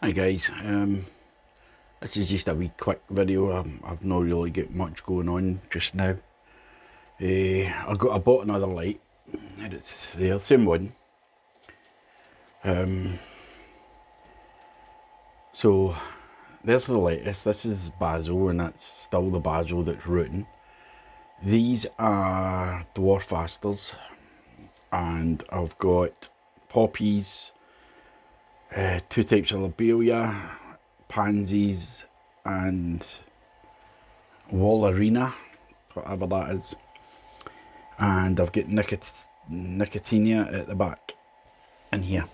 Hi guys, this is just a wee quick video. I've not really got much going on just now. I bought another light, and it's the same one. So there's the latest. This is basil, and that's still the basil that's rooting. These are dwarf asters, and I've got poppies, two types of lobelia, pansies, and Wallarina, whatever that is. And I've got Nicotiana at the back in here.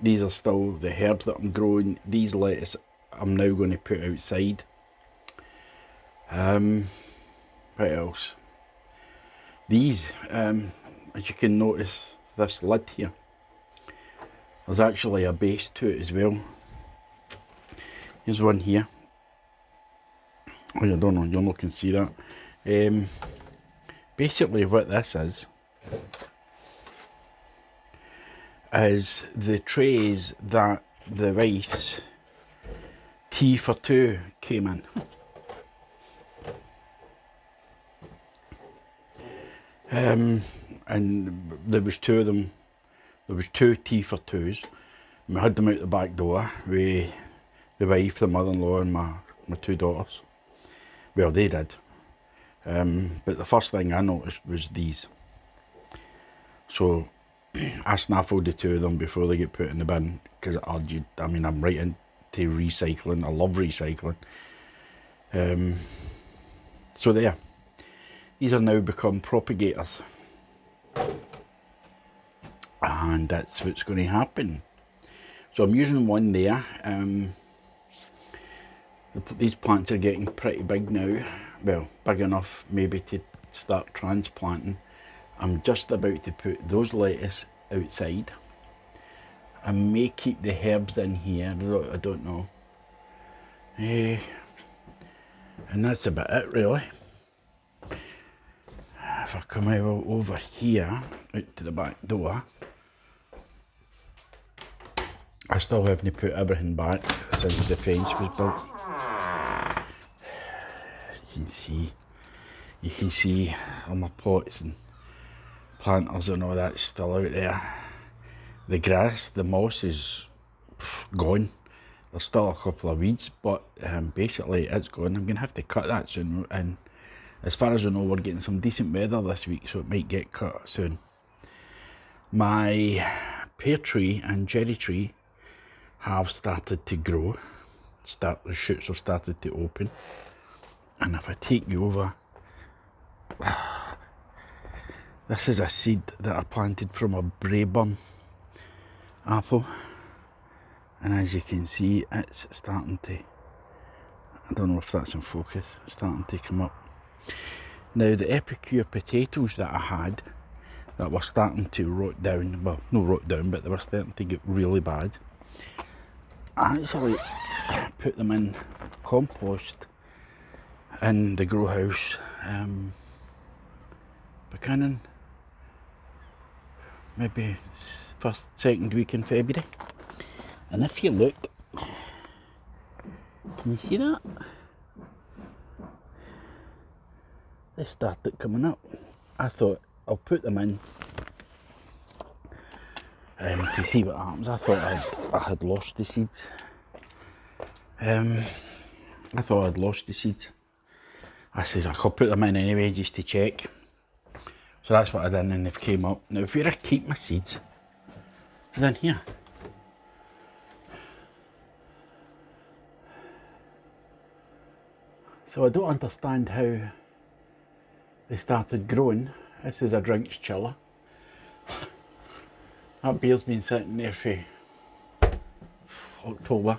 These are still the herbs that I'm growing. These lettuce I'm now going to put outside. What else? These, as you can notice, this lid here, there's actually a base to it as well. Here's one here. Oh, I don't know, you're not can see that. Basically what this is the trays that the wife's tea for two came in. And there was two of them. There was two tea for twos. And we had them out the back door with the wife, the mother-in-law, and my two daughters. Well, they did. But the first thing I noticed was these. So I snaffled the two of them before they get put in the bin, because I'm right into recycling. I love recycling. So there. These are now become propagators. And that's what's going to happen. So I'm using one there. These plants are getting pretty big now. Well, big enough maybe to start transplanting. I'm just about to put those lettuce outside. I may keep the herbs in here, I don't know. And that's about it really. If I come over here, out to the back door, I still haven't put everything back since the fence was built. You can see all my pots and planters and all that still out there. The grass, the moss is gone. There's still a couple of weeds, but basically it's gone. I'm going to have to cut that soon, and as far as I know, we're getting some decent weather this week, so it might get cut soon. My pear tree and cherry tree have started to grow. The shoots have started to open. And if I take you over, this is a seed that I planted from a Braeburn apple. And as you can see, it's starting to, I don't know if that's in focus, it's starting to come up. Now the Epicure potatoes that I had, that were starting to rot down, well, not rot down, but they were starting to get really bad, I actually put them in compost in the grow house beginning maybe second week in February. And if you look, can you see that? They started coming up. I thought I'll put them in to see what happens. I thought I had lost the seeds. I thought I'd lost the seeds. I says I could put them in anyway just to check. So that's what I did, and they've came up. Now where I keep my seeds is in here. So I don't understand how they started growing. This is a drinks chiller. That beer's been sitting there for October.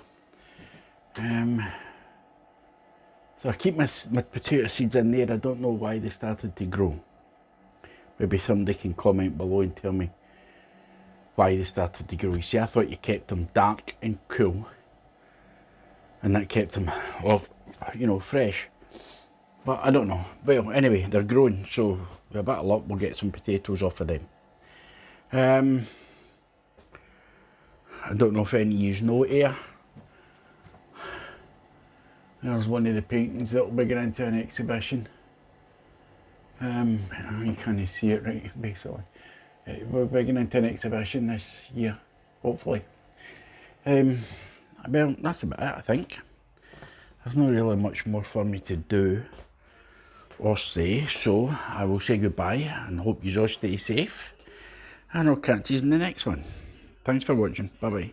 So I keep my potato seeds in there. I don't know why they started to grow. Maybe somebody can comment below and tell me why they started to grow. You see, I thought you kept them dark and cool, and that kept them, well, you know, fresh. But I don't know. Well, anyway, they're growing, so with a bit of luck we'll get some potatoes off of them. I don't know if any of you know here. There's one of the paintings that will be going into an exhibition. You can't see it right, basically. We're going into an exhibition this year, hopefully. Well, that's about it, I think. There's not really much more for me to do or say, so I will say goodbye and hope you all stay safe. And I'll catch you in the next one. Thanks for watching. Bye bye.